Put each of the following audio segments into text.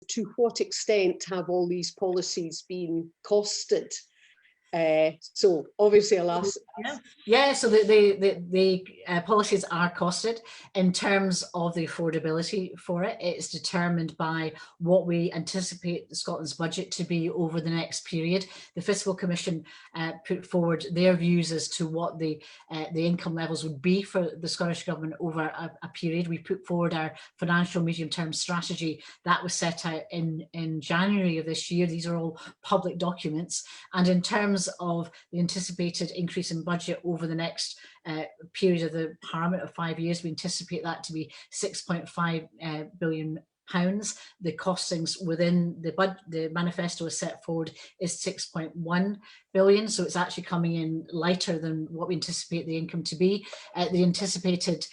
to what extent have all these policies been costed? So obviously, alas. Yeah, so the policies are costed. In terms of the affordability for it, it's determined by what we anticipate Scotland's budget to be over the next period. The Fiscal Commission put forward their views as to what the income levels would be for the Scottish Government over a period. We put forward our financial medium-term strategy that was set out in January of this year. These are all public documents. And in terms of the anticipated increase in budget over the next period of the Parliament of 5 years, we anticipate that to be £6.5 billion. The costings within the manifesto is set forward is 6.1 billion, so it's actually coming in lighter than what we anticipate the income to be. The anticipated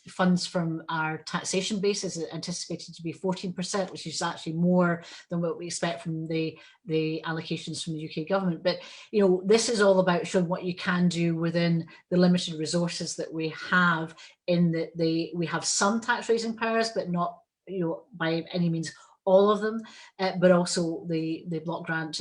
funds from our taxation base is anticipated to be 14%, which is actually more than what we expect from the allocations from the UK government. But you know, this is all about showing what you can do within the limited resources that we have. In that we have some tax raising powers, but not, you know, by any means all of them, but also the block grant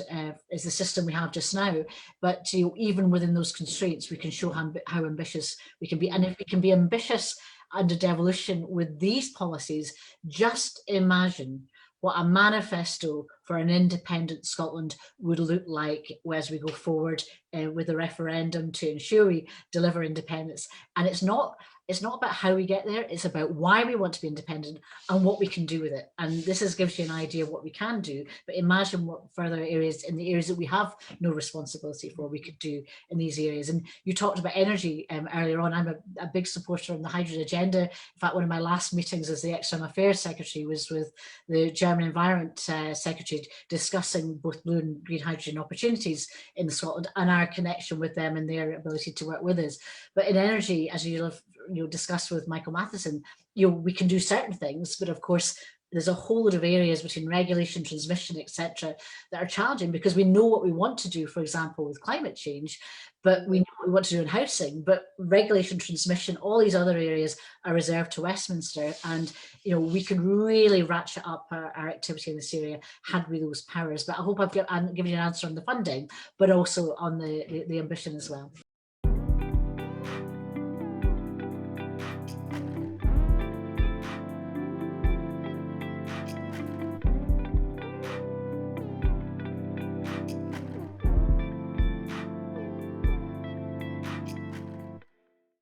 is the system we have just now. But you know, even within those constraints, we can show how ambitious we can be. And if we can be ambitious under devolution with these policies, just imagine what a manifesto for an independent Scotland would look like as we go forward with a referendum to ensure we deliver independence. And it's not about how we get there, it's about why we want to be independent and what we can do with it. And this gives you an idea of what we can do, but imagine what further areas, in the areas that we have no responsibility for, we could do in these areas. And you talked about energy earlier on. I'm a big supporter of the hydrogen agenda. In fact, one of my last meetings as the External Affairs Secretary was with the German Environment Secretary, discussing both blue and green hydrogen opportunities in Scotland and our connection with them and their ability to work with us. But in energy, as you'll have discussed with Michael Matheson, we can do certain things, but of course there's a whole lot of areas between regulation, transmission, etc., that are challenging, because we know what we want to do, for example, with climate change, but we know what we want to do in housing, but regulation, transmission, all these other areas are reserved to Westminster. And we could really ratchet up our activity in this area had we those powers. But I hope I've given you an answer on the funding, but also on the ambition as well.